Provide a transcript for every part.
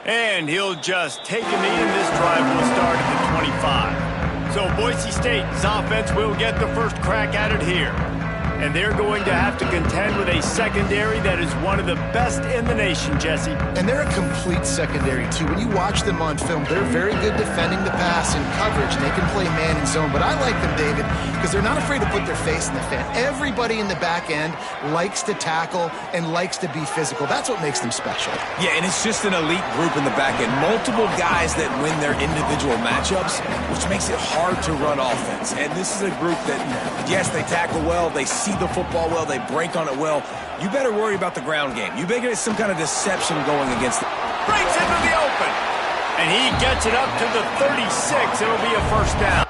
And he'll just take a knee, and this drive will start at the 25. So Boise State's offense will get the first crack at it here. And they're going to have to contend with a secondary that is one of the best in the nation, Jesse. And they're a complete secondary, too. When you watch them on film, they're very good defending the pass and coverage, and they can play man and zone. But I like them, David, because they're not afraid to put their face in the fan. Everybody in the back end likes to tackle and likes to be physical. That's what makes them special. Yeah, and it's just an elite group in the back end. Multiple guys that win their individual matchups, which makes it hard to run offense. And this is a group that, yes, they tackle well, they see the football well, they break on it well. You better worry about the ground game. You better get some kind of deception going against them. Breaks into the open. And he gets it up to the 36. It'll be a first down.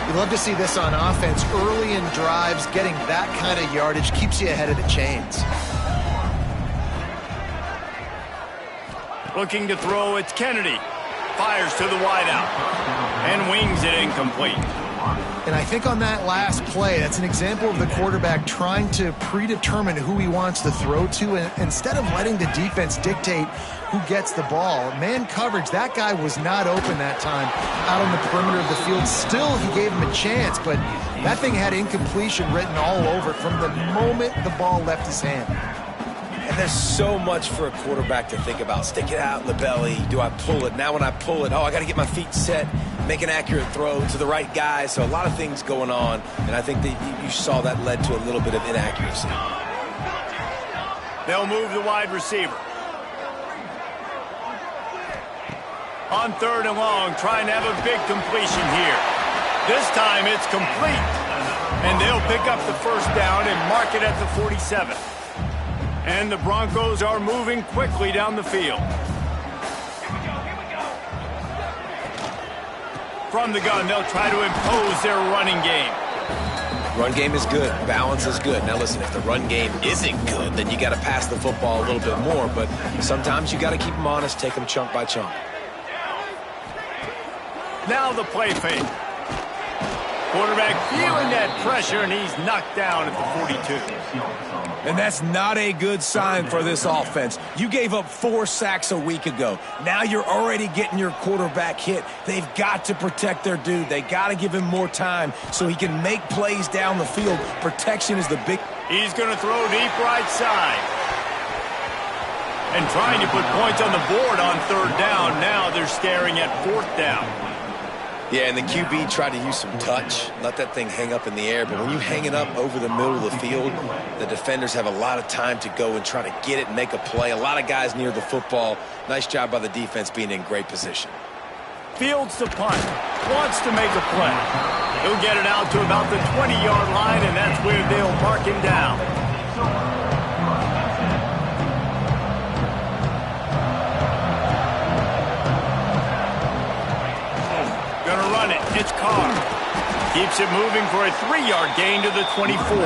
You love to see this on offense. Early in drives, getting that kind of yardage keeps you ahead of the chains. Looking to throw, it's Kennedy. Fires to the wideout. And wings it incomplete. And I think on that last play, that's an example of the quarterback trying to predetermine who he wants to throw to, and instead of letting the defense dictate who gets the ball. Man coverage, that guy was not open that time out on the perimeter of the field. Still, he gave him a chance, but that thing had incompletion written all over it from the moment the ball left his hand. And there's so much for a quarterback to think about. Stick it out in the belly. Do I pull it? Now when I pull it, I got to get my feet set, make an accurate throw to the right guy. So a lot of things going on, and I think that you saw that led to a little bit of inaccuracy. They'll move the wide receiver. On 3rd and long, trying to have a big completion here. This time it's complete. And they'll pick up the first down and mark it at the 47. And the Broncos are moving quickly down the field. From the gun, they'll try to impose their running game. Run game is good. Balance is good. Now listen, if the run game isn't good, then you got to pass the football a little bit more. But sometimes you got to keep them honest, take them chunk by chunk. Now the play fake. Quarterback feeling that pressure, and he's knocked down at the 42. And that's not a good sign for this offense. You gave up 4 sacks a week ago. Now you're already getting your quarterback hit. They've got to protect their dude. They got to give him more time so he can make plays down the field. Protection is the big... He's going to throw deep right side. And trying to put points on the board on 3rd down. Now they're staring at 4th down. Yeah, and the QB tried to use some touch, let that thing hang up in the air. But when you hang it up over the middle of the field, the defenders have a lot of time to go and try to get it and make a play. A lot of guys near the football. Nice job by the defense being in great position. Fields to punt. Wants to make a play. He'll get it out to about the 20-yard line, and that's where they'll mark him down. Gonna run it. It's Carr. Keeps it moving for a 3-yard gain to the 24.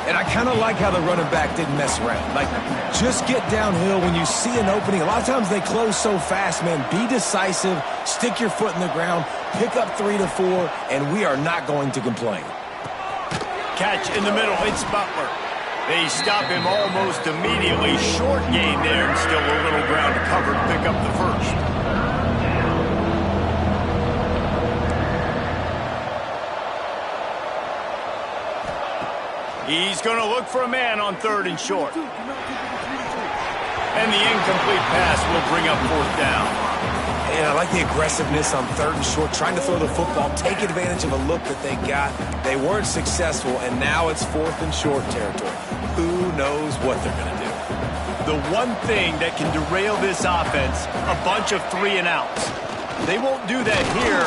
And I kind of like how the running back didn't mess around. Like, just get downhill when you see an opening. A lot of times they close so fast, man. Be decisive. Stick your foot in the ground. Pick up 3 to 4, and we are not going to complain. Catch in the middle. It's Butler. They stop him almost immediately. Short gain there, and still a little ground to cover to pick up the first. He's going to look for a man on 3rd and short. And the incomplete pass will bring up fourth down. And I like the aggressiveness on 3rd and short, trying to throw the football, take advantage of a look that they got. They weren't successful, and now it's 4th and short territory. Who knows what they're going to do? The one thing that can derail this offense, a bunch of 3 and outs. They won't do that here,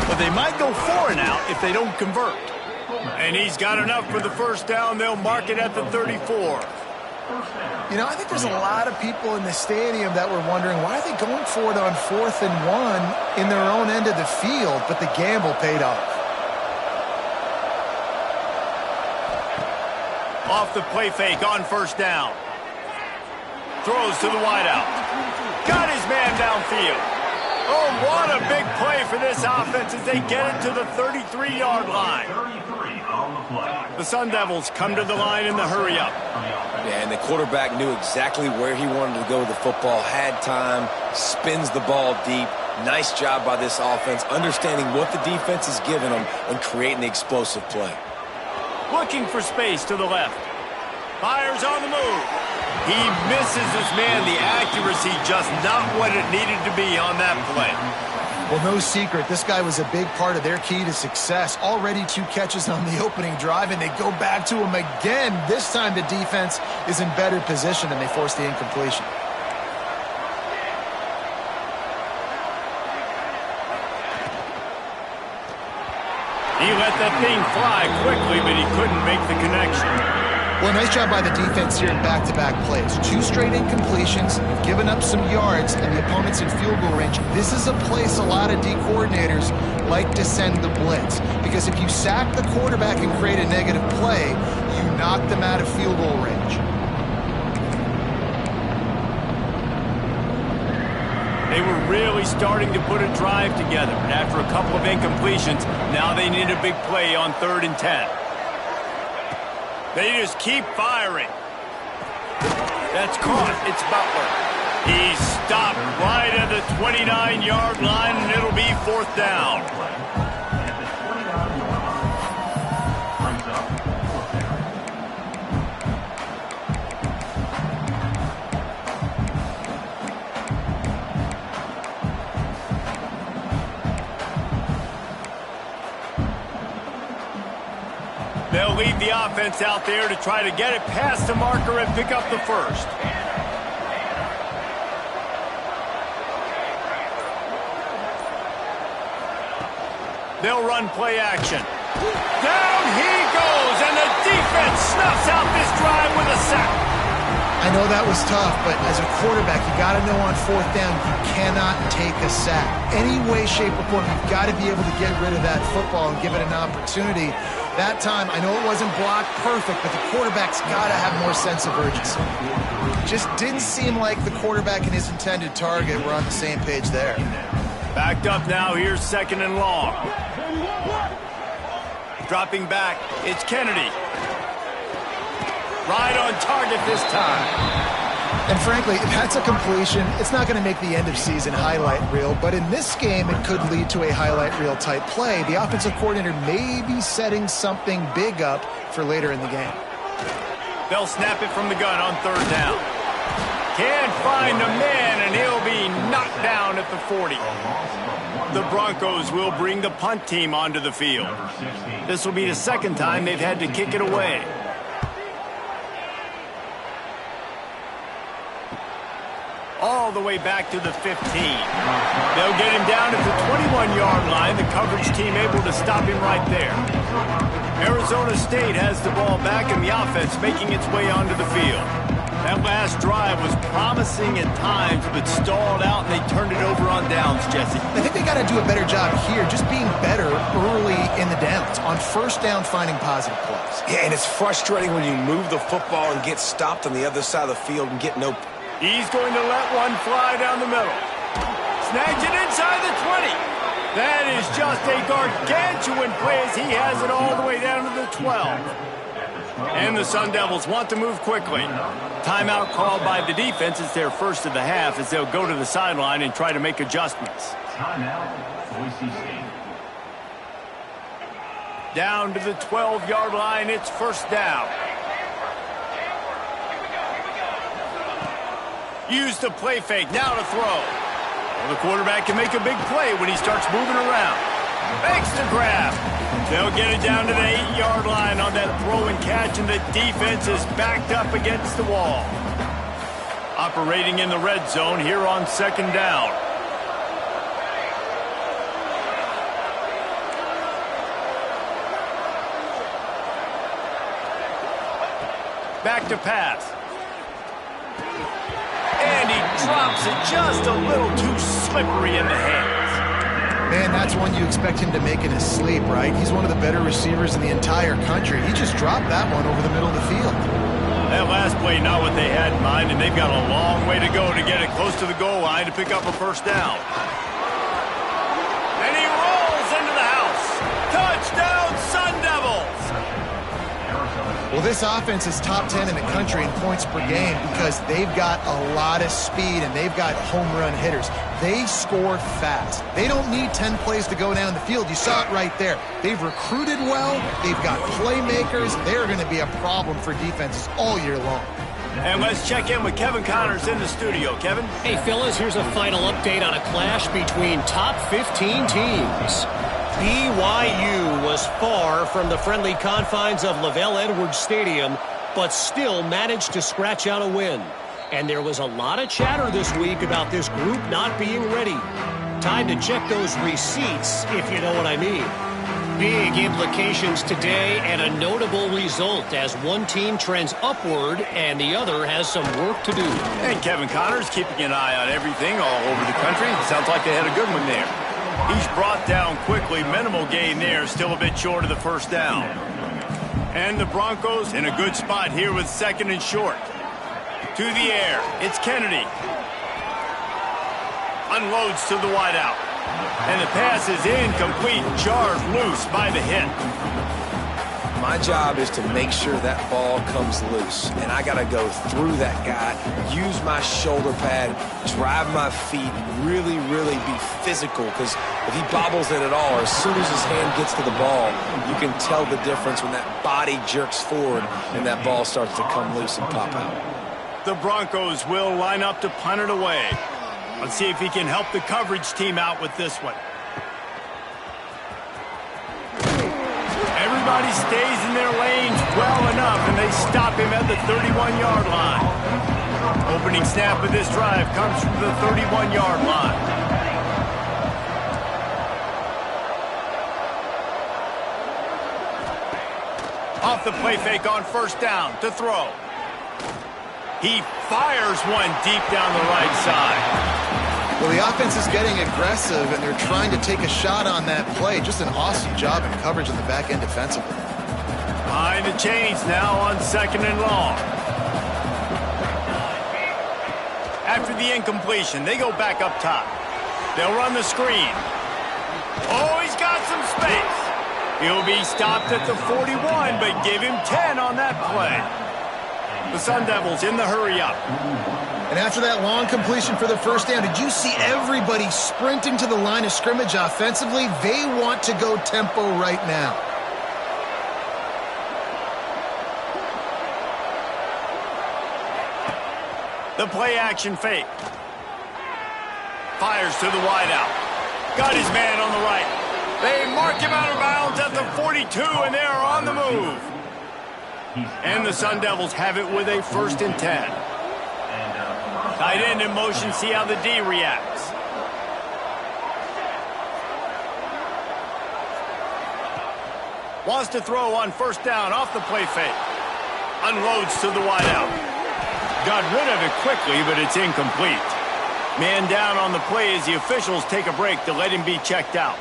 but they might go 4 and out if they don't convert. And he's got enough for the first down. They'll mark it at the 34. You know, I think there's a lot of people in the stadium that were wondering, why are they going for it on 4th and 1 in their own end of the field? But the gamble paid off. Off the play fake on first down. Throws to the wideout. Got his man downfield. Oh, what a big play for this offense as they get it to the 33-yard line. The Sun Devils come to the line in the hurry-up. Yeah, and the quarterback knew exactly where he wanted to go with the football, had time, spins the ball deep. Nice job by this offense, understanding what the defense is giving them and creating the explosive play. Looking for space to the left. Fires on the move. He misses his man. The accuracy just not what it needed to be on that play. Well, no secret, this guy was a big part of their key to success. Already 2 catches on the opening drive, and they go back to him again. This time the defense is in better position, and they force the incompletion. He let that thing fly quickly, but he couldn't make the connection. Well, nice job by the defense here in back-to-back plays. 2 straight incompletions, given up some yards, and the opponent's in field goal range. This is a place a lot of D coordinators like to send the blitz, because if you sack the quarterback and create a negative play, you knock them out of field goal range. They were really starting to put a drive together, and after a couple of incompletions, now they need a big play on 3rd and 10. They just keep firing. That's caught. It's Butler. He's stopped right at the 29-yard line, and it'll be 4th down. They'll leave the offense out there to try to get it past the marker and pick up the first. They'll run play action. Down he goes, and the defense snuffs out this drive with a sack. I know that was tough, but as a quarterback, you got to know on 4th down, you cannot take a sack. Any way, shape, or form, you've got to be able to get rid of that football and give it an opportunity. That time, I know it wasn't blocked perfect, but the quarterback's got to have more sense of urgency. Just didn't seem like the quarterback and his intended target were on the same page there. Backed up now, here's 2nd and long. Dropping back, it's Kennedy. Right on target this time. And frankly, if that's a completion, it's not going to make the end-of-season highlight reel, but in this game, it could lead to a highlight reel type play. The offensive coordinator may be setting something big up for later in the game. They'll snap it from the gun on 3rd down. Can't find a man, and he'll be knocked down at the 40. The Broncos will bring the punt team onto the field. This will be the 2nd time they've had to kick it away. All the way back to the 15. They'll get him down at the 21-yard line. The coverage team able to stop him right there. Arizona State has the ball back, and the offense making its way onto the field. That last drive was promising at times, but stalled out, and they turned it over on downs, Jesse. I think they got to do a better job here, just being better early in the downs. On 1st down, finding positive plays. Yeah, and it's frustrating when you move the football and get stopped on the other side of the field and get no... He's going to let one fly down the middle. Snags it inside the 20. That is just a gargantuan play as he has it all the way down to the 12. And the Sun Devils want to move quickly. Timeout called by the defense. It's their first of the half as they'll go to the sideline and try to make adjustments. Down to the 12-yard line. It's 1st down. Use the play fake, now to throw. Well, the quarterback can make a big play when he starts moving around. Makes the grab. They'll get it down to the 8-yard line on that throw and catch, and the defense is backed up against the wall. Operating in the red zone here on 2nd down. Back to pass. And he drops it just a little too slippery in the hands. Man, that's one you expect him to make in his sleep, right? He's one of the better receivers in the entire country. He just dropped that one over the middle of the field. That last play, not what they had in mind, and they've got a long way to go to get it close to the goal line to pick up a first down. And he rolls into the house. Touchdown, Sun Devils! Well, this offense is top 10 in the country in points per game because they've got a lot of speed and they've got home run hitters. They score fast. They don't need 10 plays to go down the field. You saw it right there. They've recruited well. They've got playmakers. They're going to be a problem for defenses all year long. And let's check in with Kevin Connors in the studio. Kevin? Hey, fellas, here's a final update on a clash between top 15 teams. BYU was far from the friendly confines of Lavelle Edwards Stadium, but still managed to scratch out a win. And there was a lot of chatter this week about this group not being ready. Time to check those receipts, if you know what I mean. Big implications today and a notable result as one team trends upward and the other has some work to do. And Kevin Connors keeping an eye on everything all over the country. Sounds like they had a good one there. He's brought down quickly. Minimal gain there. Still a bit short of the first down. And the Broncos in a good spot here with 2nd and short. To the air. It's Kennedy. Unloads to the wideout. And the pass is incomplete. Jarred loose by the hit. My job is to make sure that ball comes loose. And I got to go through that guy, use my shoulder pad, drive my feet, really, really be physical. Because if he bobbles it at all, as soon as his hand gets to the ball, you can tell the difference when that body jerks forward and that ball starts to come loose and pop out. The Broncos will line up to punt it away. Let's see if he can help the coverage team out with this one. Everybody stays in their lanes well enough, and they stop him at the 31-yard line. Opening snap of this drive comes from the 31-yard line. Off the play fake on first down to throw. He fires one deep down the right side. Well, the offense is getting aggressive, and they're trying to take a shot on that play. Just an awesome job in coverage in the back end defensively. Behind the chains now on 2nd and long. After the incompletion, they go back up top. They'll run the screen. Oh, he's got some space. He'll be stopped at the 41, but give him 10 on that play. The Sun Devils in the hurry-up. And after that long completion for the first down, did you see everybody sprinting to the line of scrimmage offensively? They want to go tempo right now. The play-action fake. Fires to the wideout. Got his man on the right. They mark him out of bounds at the 42, and they are on the move. And the Sun Devils have it with a 1st and 10. Tight end in motion, see how the D reacts. Wants to throw on first down off the play fake. Unloads to the wideout. Got rid of it quickly, but it's incomplete. Man down on the play as the officials take a break to let him be checked out.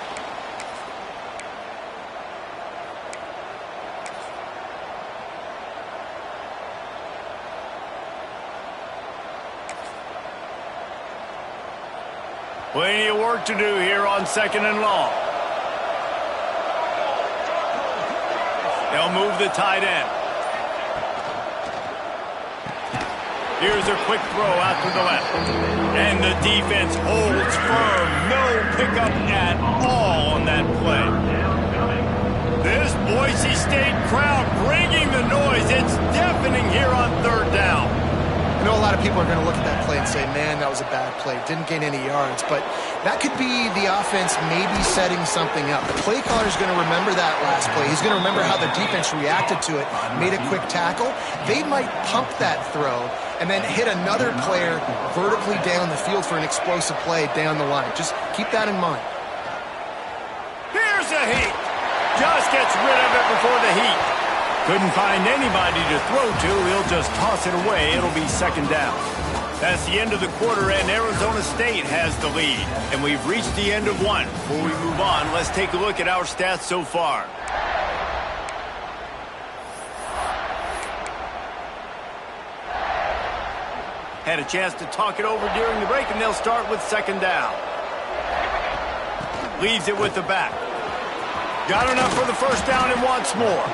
Plenty of work to do here on 2nd and long. They'll move the tight end. Here's a quick throw out to the left. And the defense holds firm. No pickup at all on that play. This Boise State crowd bringing the noise. It's deafening here on 3rd down. And know a lot of people are going to look at that play and say, man, that was a bad play. Didn't gain any yards. But that could be the offense maybe setting something up. The play caller is going to remember that last play. He's going to remember how the defense reacted to it, made a quick tackle. They might pump that throw and then hit another player vertically down the field for an explosive play down the line. Just keep that in mind. Here's a heat. Just gets rid of it before the heat. Couldn't find anybody to throw to. He'll just toss it away. It'll be second down. That's the end of the quarter, and Arizona State has the lead. And we've reached the end of one. Before we move on, let's take a look at our stats so far. Had a chance to talk it over during the break, and they'll start with second down. Leaves it with the back. Got enough for the first down and wants more.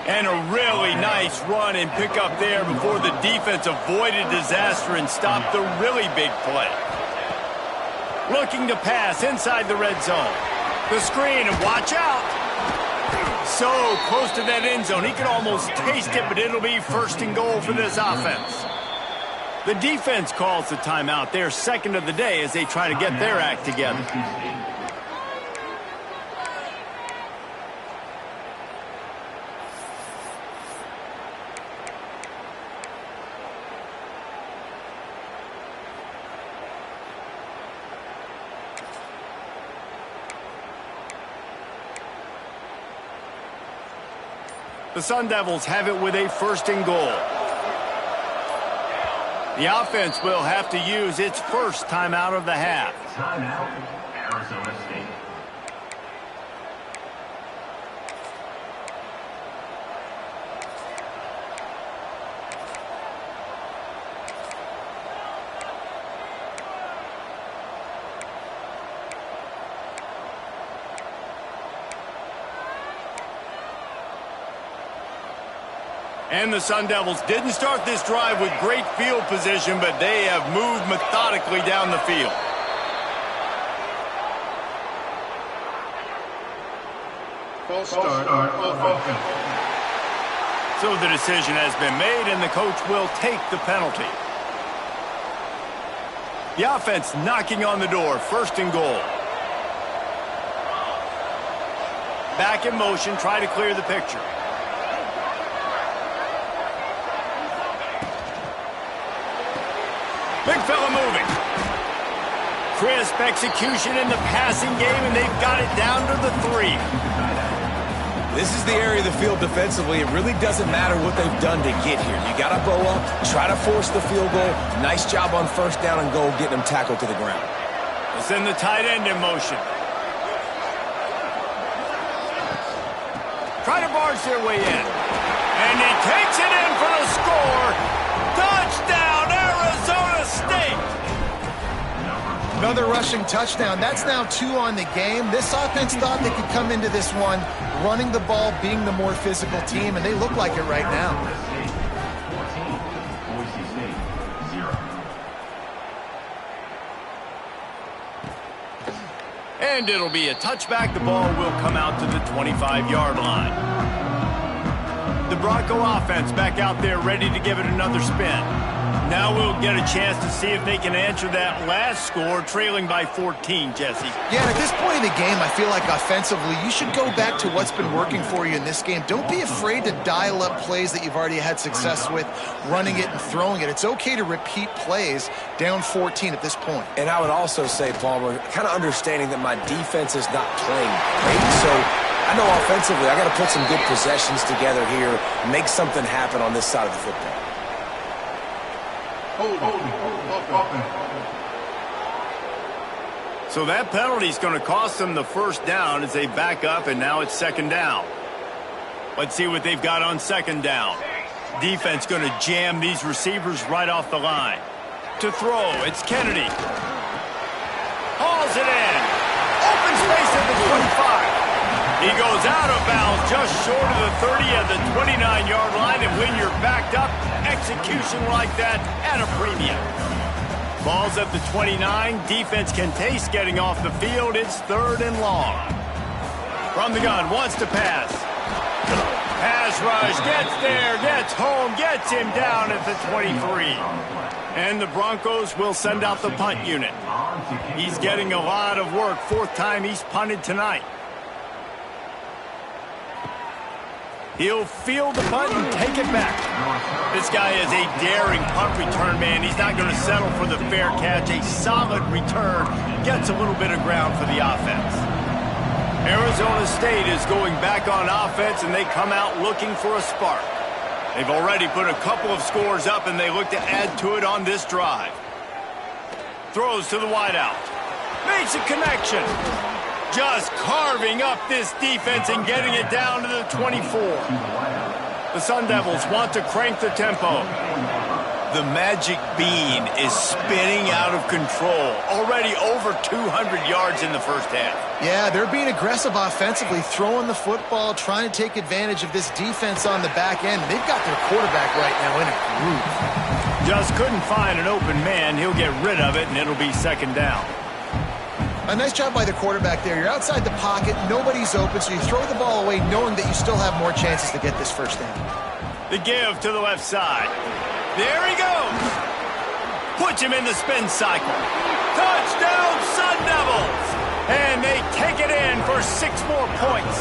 And a really nice run and pickup there before the defense avoided disaster and stopped the really big play. Looking to pass inside the red zone. The screen, and watch out. So close to that end zone. He could almost taste it, but it'll be first and goal for this offense. The defense calls the timeout. They're second of the day as they try to get their act together. The Sun Devils have it with a first and goal. The offense will have to use its first timeout of the half. Timeout, Arizona State. And the Sun Devils didn't start this drive with great field position, but they have moved methodically down the field. False start offense. So the decision has been made, and the coach will take the penalty. The offense knocking on the door, first and goal. Back in motion, try to clear the picture. Big fella moving. Crisp execution in the passing game, and they've got it down to the 3. This is the area of the field defensively. It really doesn't matter what they've done to get here. You got to bow up, try to force the field goal. Nice job on first down and goal, getting them tackled to the ground. We'll send the tight end in motion. Try to barge their way in. And he takes it in for the score. Touchdown, Arizona State! Another rushing touchdown. That's now 2 on the game. This offense thought they could come into this one running the ball, being the more physical team, and they look like it right now. And it'll be a touchback. The ball will come out to the 25-yard line. The Bronco offense back out there ready to give it another spin. Now we'll get a chance to see if they can answer that last score, trailing by 14, Jesse. Yeah, at this point in the game, I feel like offensively, you should go back to what's been working for you in this game. Don't be afraid to dial up plays that you've already had success with, running it and throwing it. It's okay to repeat plays down 14 at this point. And I would also say, Palmer, kind of understanding that my defense is not playing great, so I know offensively I got to put some good possessions together here, make something happen on this side of the football. So that penalty is going to cost them the first down as they back up, and now it's second down. Let's see what they've got on second down. Defense going to jam these receivers right off the line. To throw, it's Kennedy. Hauls it in. Open space at the 25. He goes out of bounds just short of the 30 at the 29-yard line, and when you're backed up, execution like that at a premium. Ball's at the 29. Defense can taste getting off the field. It's third and long. From the gun, wants to pass. Pass rush, gets there, gets home, gets him down at the 23. And the Broncos will send out the punt unit. He's getting a lot of work. 4th time he's punted tonight. He'll field the punt and take it back. This guy is a daring punt return man. He's not going to settle for the fair catch. A solid return gets a little bit of ground for the offense. Arizona State is going back on offense, and they come out looking for a spark. They've already put a couple of scores up, and they look to add to it on this drive. Throws to the wideout. Makes a connection. Just carving up this defense and getting it down to the 24. The Sun Devils want to crank the tempo. The magic bean is spinning out of control. Already over 200 yards in the first half. Yeah, they're being aggressive offensively, throwing the football, trying to take advantage of this defense on the back end. They've got their quarterback right now in a groove. Just couldn't find an open man. He'll get rid of it, and it'll be 2nd down. A nice job by the quarterback there. You're outside the pocket, nobody's open, so you throw the ball away knowing that you still have more chances to get this 1st down. The give to the left side. There he goes. Puts him in the spin cycle. Touchdown, Sun Devils. And they take it in for 6 more points.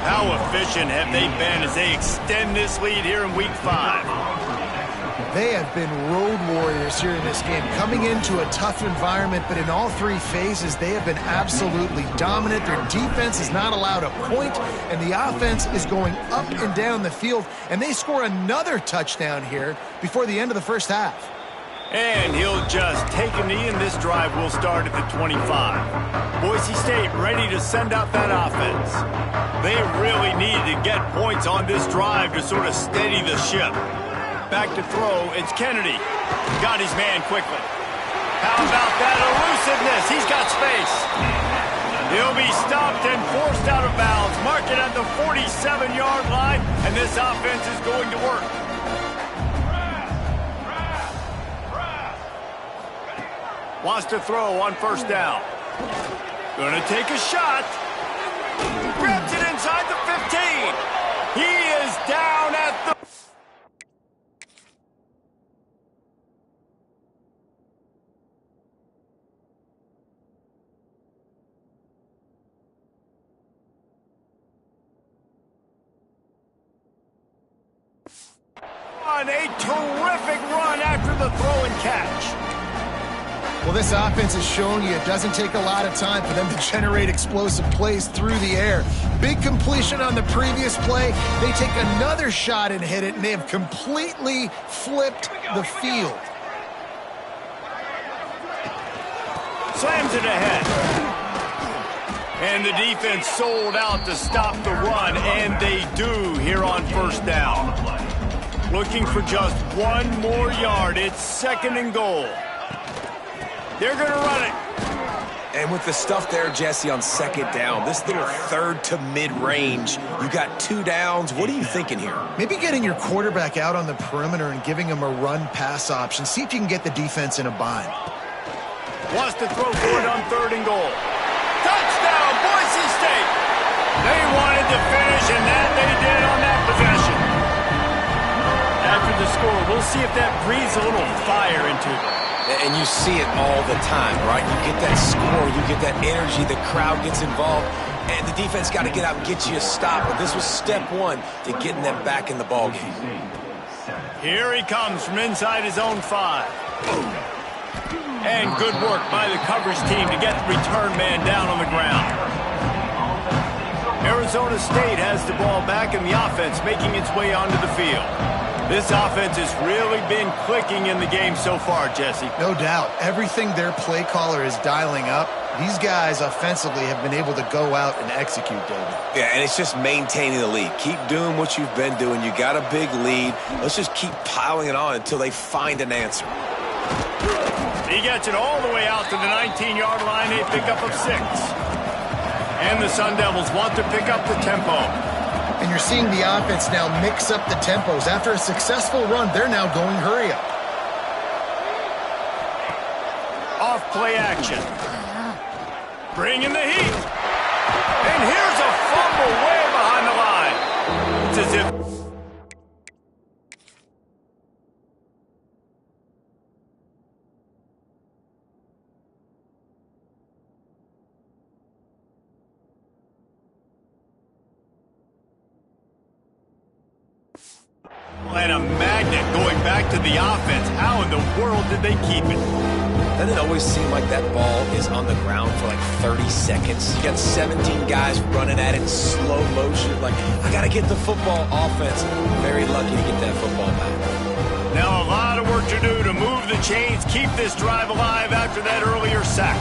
How efficient have they been as they extend this lead here in Week 5? They have been road warriors here in this game, coming into a tough environment, but in all 3 phases, they have been absolutely dominant. Their defense is not allowed a point, and the offense is going up and down the field, and they score another touchdown here before the end of the first half. And he'll just take a knee, and this drive will start at the 25. Boise State ready to send out that offense. They really need to get points on this drive to sort of steady the ship. Back to throw, it's Kennedy. Got his man quickly. How about that elusiveness? He's got space. He'll be stopped and forced out of bounds. Mark it at the 47-yard line, and this offense is going to work. Wants to throw on 1st down. Gonna take a shot. Grabs it inside the 15. He is down at the... A terrific run after the throw and catch. Well, this offense has shown you it doesn't take a lot of time for them to generate explosive plays through the air. Big completion on the previous play. They take another shot and hit it, and they have completely flipped the field. Slams it ahead. And the defense sold out to stop the run, and they do here on 1st down. Looking for just 1 more yard. It's 2nd and goal. They're going to run it. And with the stuff there, Jesse, on 2nd down, this little 3rd to mid-range, you got 2 downs. What are you thinking here? Maybe getting your quarterback out on the perimeter and giving him a run-pass option. See if you can get the defense in a bind. Wants to throw for it on 3rd and goal. Touchdown, Boise State. They wanted to finish, and that they did on that possession. After the score, we'll see if that breathes a little fire into them. And you see it all the time, right? You get that score, you get that energy, the crowd gets involved, and the defense got to get out and get you a stop. But this was step 1 to getting them back in the ballgame. Here he comes from inside his own 5. And good work by the coverage team to get the return man down on the ground. Arizona State has the ball back, and the offense making its way onto the field. This offense has really been clicking in the game so far, Jesse. No doubt. Everything their play caller is dialing up, these guys offensively have been able to go out and execute, David. Yeah, and it's just maintaining the lead. Keep doing what you've been doing. You got a big lead. Let's just keep piling it on until they find an answer. He gets it all the way out to the 19-yard line, a pickup of 6. And the Sun Devils want to pick up the tempo. And you're seeing the offense now mix up the tempos. After a successful run, they're now going hurry up. Off play action. Bring in the heat. And here's a fumble way behind the line. Looks as if... And a magnet going back to the offense. How in the world did they keep it? Doesn't it always seem like that ball is on the ground for like 30 seconds? You got 17 guys running at it in slow motion. Like, I got to get the football. Offense, very lucky to get that football back. Now a lot of work to do to move the chains, keep this drive alive after that earlier sack.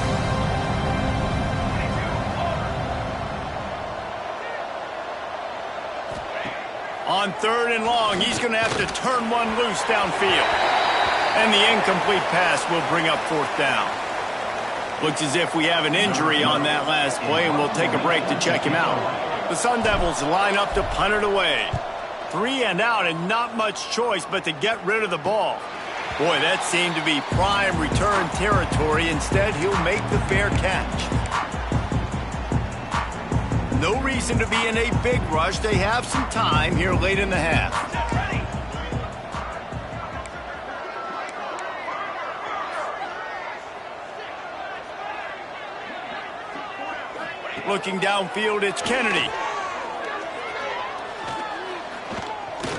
On 3rd and long, he's going to have to turn one loose downfield. And the incomplete pass will bring up 4th down. Looks as if we have an injury on that last play, and we'll take a break to check him out. The Sun Devils line up to punt it away. 3 and out, and not much choice but to get rid of the ball. Boy, that seemed to be prime return territory. Instead, he'll make the fair catch. No reason to be in a big rush. They have some time here late in the half. Looking downfield, it's Kennedy.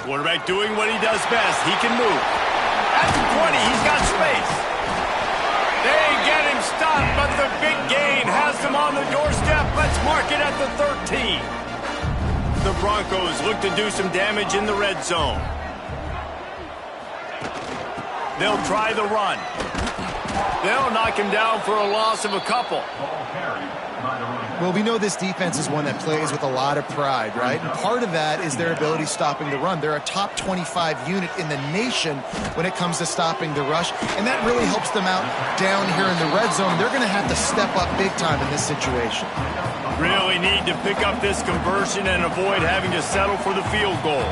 Quarterback doing what he does best. He can move. At the 20, he's got space. They get him stopped, but the big gain has them on the doorstep. Let's mark it at the 13. The Broncos look to do some damage in the red zone. They'll try the run. They'll knock him down for a loss of a couple. Well, we know this defense is one that plays with a lot of pride, right? And part of that is their ability stopping the run. They're a top 25 unit in the nation when it comes to stopping the rush, and that really helps them out down here in the red zone. They're going to have to step up big time in this situation. Really need to pick up this conversion and avoid having to settle for the field goal.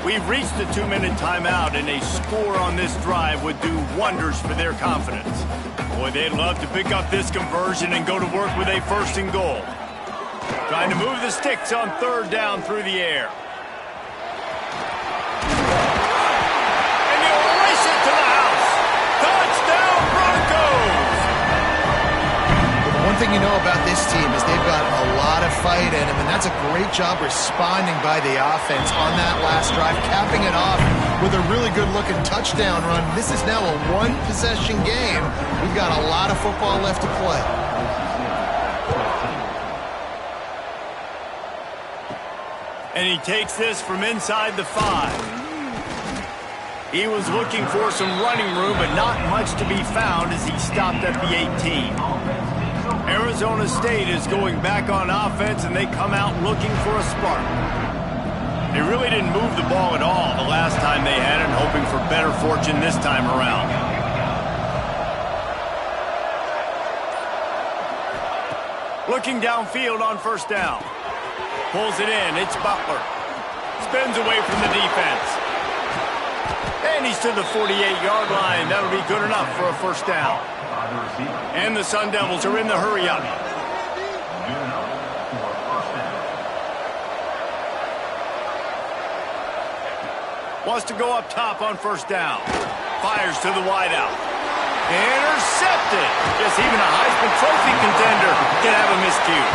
We've reached the 2-minute timeout, and a score on this drive would do wonders for their confidence. Boy, they'd love to pick up this conversion and go to work with a 1st and goal. Trying to move the sticks on 3rd down through the air. And they'll race it to the house. Touchdown, Broncos! One thing you know about this team is they've got a lot of fight in them, and that's a great job responding by the offense on that last drive, capping it off with a really good-looking touchdown run. This is now a one-possession game. We've got a lot of football left to play. And he takes this from inside the 5. He was looking for some running room, but not much to be found as he stopped at the 18. Arizona State is going back on offense, and they come out looking for a spark. They really didn't move the ball at all the last time they had it, hoping for better fortune this time around. Looking downfield on 1st down. Pulls it in. It's Butler. Spins away from the defense. And he's to the 48-yard line. That'll be good enough for a 1st down. And the Sun Devils are in the hurry-up. Wants to go up top on 1st down. Fires to the wideout. Intercepted. Yes, even a Heisman Trophy contender can have a miscue.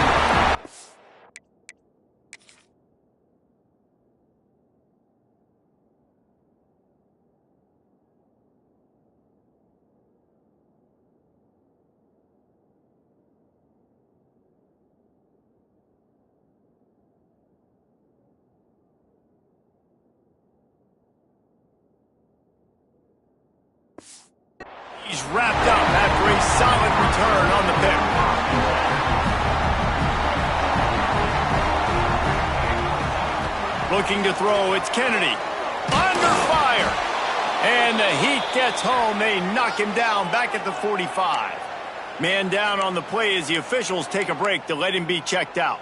He's wrapped up after a solid return on the pick. Looking to throw, it's Kennedy. Under fire. And the Heat gets home. They knock him down back at the 45. Man down on the play as the officials take a break to let him be checked out.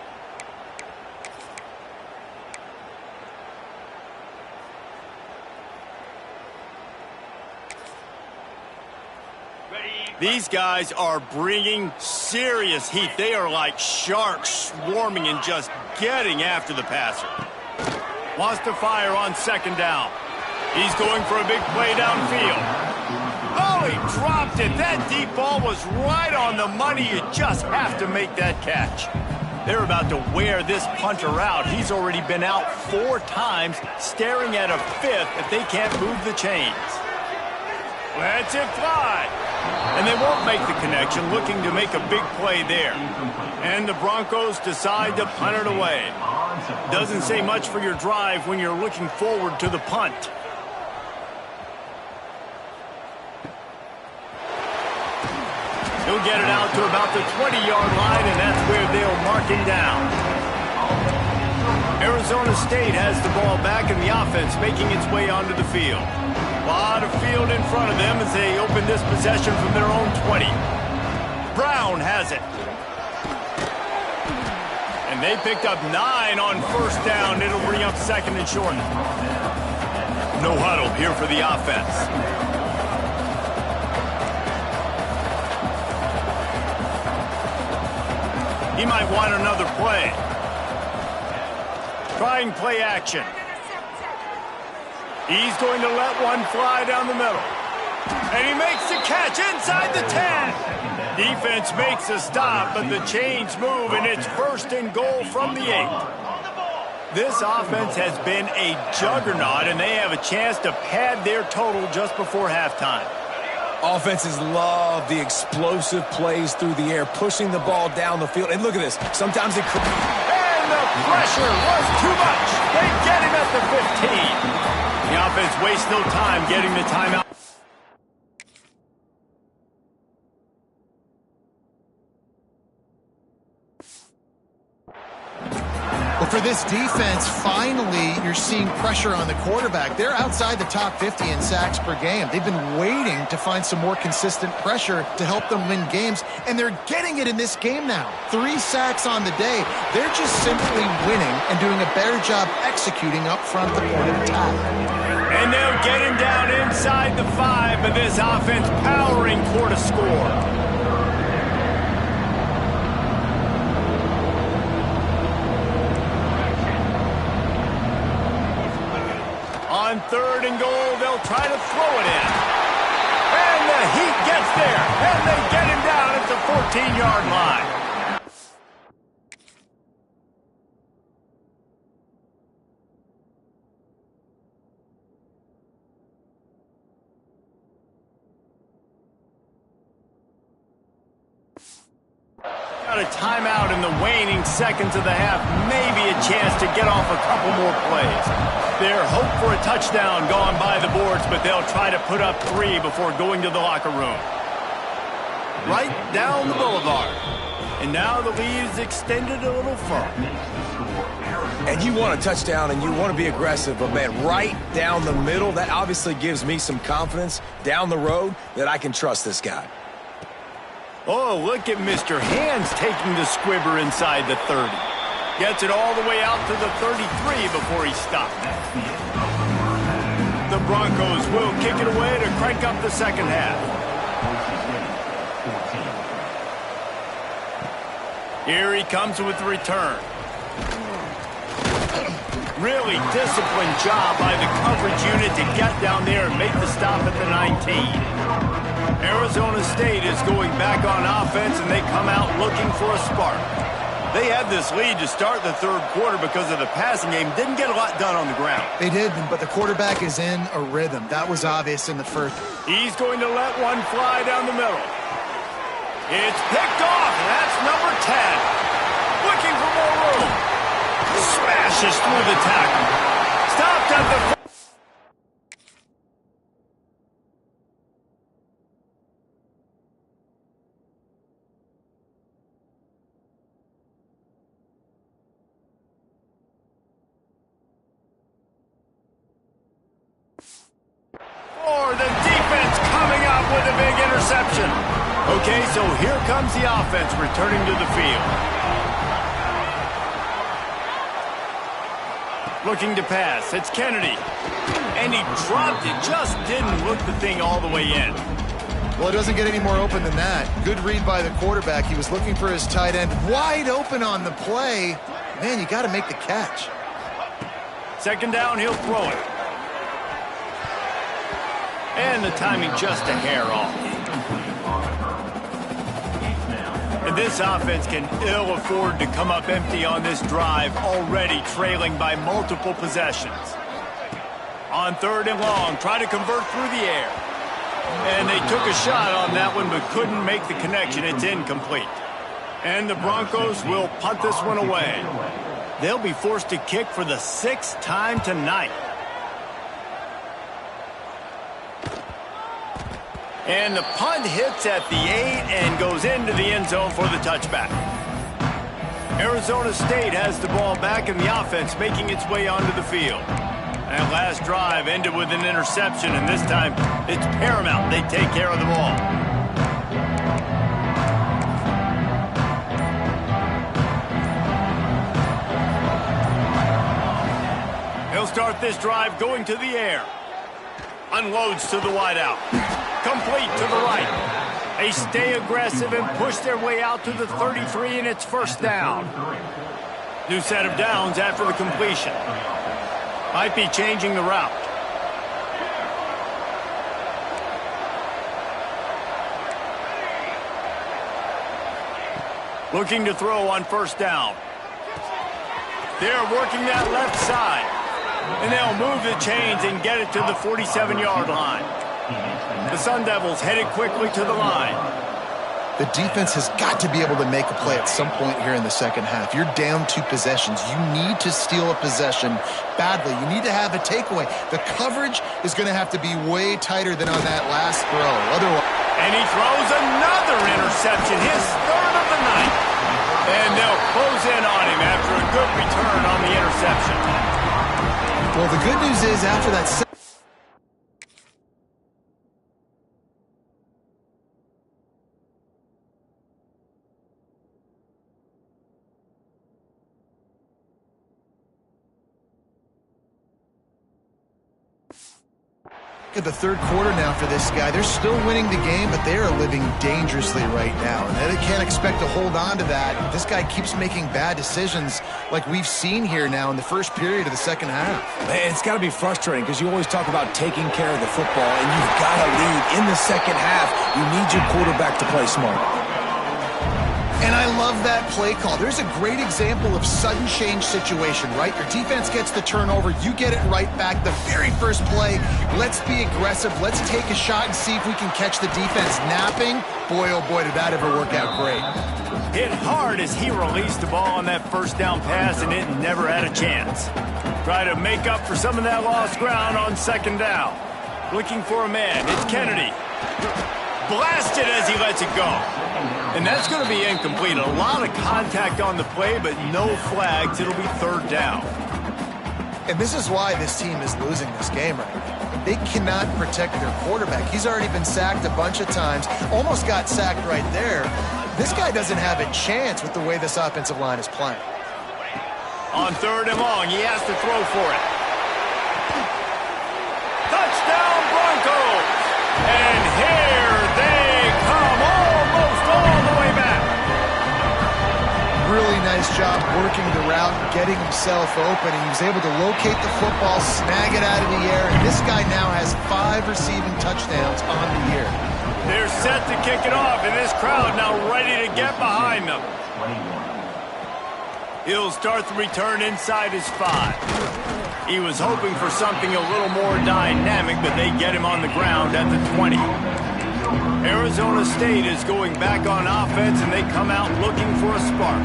These guys are bringing serious heat. They are like sharks swarming and just getting after the passer. Wants to fire on second down. He's going for a big play downfield. Oh, he dropped it. That deep ball was right on the money. You just have to make that catch. They're about to wear this punter out. He's already been out 4 times, staring at a 5th if they can't move the chains. Lets it fly. And they won't make the connection, looking to make a big play there. And the Broncos decide to punt it away. Doesn't say much for your drive when you're looking forward to the punt. He'll get it out to about the 20-yard line, and that's where they'll mark him down. Arizona State has the ball back, and the offense making its way onto the field. A lot of field in front of them as they open this possession from their own 20. Brown has it. And they picked up 9 on first down. It'll bring up second and short. No huddle here for the offense. He might want another play. Trying play action. He's going to let one fly down the middle. And he makes the catch inside the 10. Defense makes a stop, but the chains move, and it's first and goal from the 8. This offense has been a juggernaut, and they have a chance to pad their total just before halftime. Offenses love the explosive plays through the air, pushing the ball down the field. And look at this. Sometimes it... And the pressure was too much. They get him at the 15. The offense wastes no time getting the timeout. Well, for this defense, finally, you're seeing pressure on the quarterback. They're outside the top 50 in sacks per game. They've been waiting to find some more consistent pressure to help them win games, and they're getting it in this game now. 3 sacks on the day. They're just simply winning and doing a better job executing up front the point of attack. And they'll get him down inside the 5, but this offense powering toward a score. On third and goal, they'll try to throw it in. And the Heat gets there, and they get him down at the 14-yard line. Got a timeout in the waning seconds of the half. Maybe a chance to get off a couple more plays. Their hope for a touchdown gone by the boards, but they'll try to put up 3 before going to the locker room. Right down the boulevard. And now the lead is extended a little further. And you want a touchdown and you want to be aggressive, but man, right down the middle, that obviously gives me some confidence down the road that I can trust this guy. Oh, look at Mr. Hands taking the squibber inside the 30. Gets it all the way out to the 33 before he stopped. The Broncos will kick it away to crank up the second half. Here he comes with the return. Really disciplined job by the coverage unit to get down there and make the stop at the 19. Arizona State is going back on offense, and they come out looking for a spark. They had this lead to start the third quarter because of the passing game. Didn't get a lot done on the ground. They did, but the quarterback is in a rhythm. That was obvious in the first. He's going to let one fly down the middle. It's picked off, and that's number 10. Looking for more room. Smashes through the tackle. Stopped at the... The defense coming up with a big interception. Okay, so here comes the offense returning to the field. Looking to pass. It's Kennedy. And he dropped it. Just didn't look the thing all the way in. Well, it doesn't get any more open than that. Good read by the quarterback. He was looking for his tight end. Wide open on the play. Man, you got to make the catch. Second down, he'll throw it. And the timing just a hair off. And this offense can ill afford to come up empty on this drive, already trailing by multiple possessions. On third and long, try to convert through the air. And they took a shot on that one, but couldn't make the connection. It's incomplete. And the Broncos will punt this one away. They'll be forced to kick for the 6th time tonight. And the punt hits at the 8 and goes into the end zone for the touchback. Arizona State has the ball back in the offense, making its way onto the field. That last drive ended with an interception, and this time it's paramount they take care of the ball. He'll start this drive going to the air. Unloads to the wideout. Complete to the right. They stay aggressive and push their way out to the 33, and it's first down. New set of downs after the completion. Might be changing the route. Looking to throw on first down. They're working that left side. And they'll move the chains and get it to the 47-yard line. The Sun Devils headed quickly to the line. The defense has got to be able to make a play at some point here in the second half. You're down 2 possessions. You need to steal a possession badly. You need to have a takeaway. The coverage is going to have to be way tighter than on that last throw. Otherwise, and he throws another interception, his 3rd of the night. And they'll close in on him after a good return on the interception. well, the good news is after that at the third quarter now for this guy. They're still winning the game, but they are living dangerously right now. And they can't expect to hold on to that. This guy keeps making bad decisions like we've seen here now in the first period of the second half. Man, it's got to be frustrating because you always talk about taking care of the football, and you've got to lead in the second half. You need your quarterback to play smart. And I love that play call. There's a great example of sudden change situation, right? Your defense gets the turnover. You get it right back. The very first play, let's be aggressive. Let's take a shot and see if we can catch the defense napping. Boy, oh boy, did that ever work out great. Hit hard as he released the ball on that first down pass, and it never had a chance. Try to make up for some of that lost ground on second down. Looking for a man. It's Kennedy. Blasted as he lets it go. And that's going to be incomplete. A lot of contact on the play, but no flags. It'll be third down. And this is why this team is losing this game right now. They cannot protect their quarterback. He's already been sacked a bunch of times. Almost got sacked right there. This guy doesn't have a chance with the way this offensive line is playing. On third and long, he has to throw for it. Touchdown, Broncos! And here they come, almost all the way back. Really nice job working the route, getting himself open, and he was able to locate the football, snag it out of the air, and this guy now has 5 receiving touchdowns on the year. They're set to kick it off, and this crowd now ready to get behind them. He'll start the return inside his 5. He was hoping for something a little more dynamic, but they get him on the ground at the 20. Arizona State is going back on offense, and they come out looking for a spark.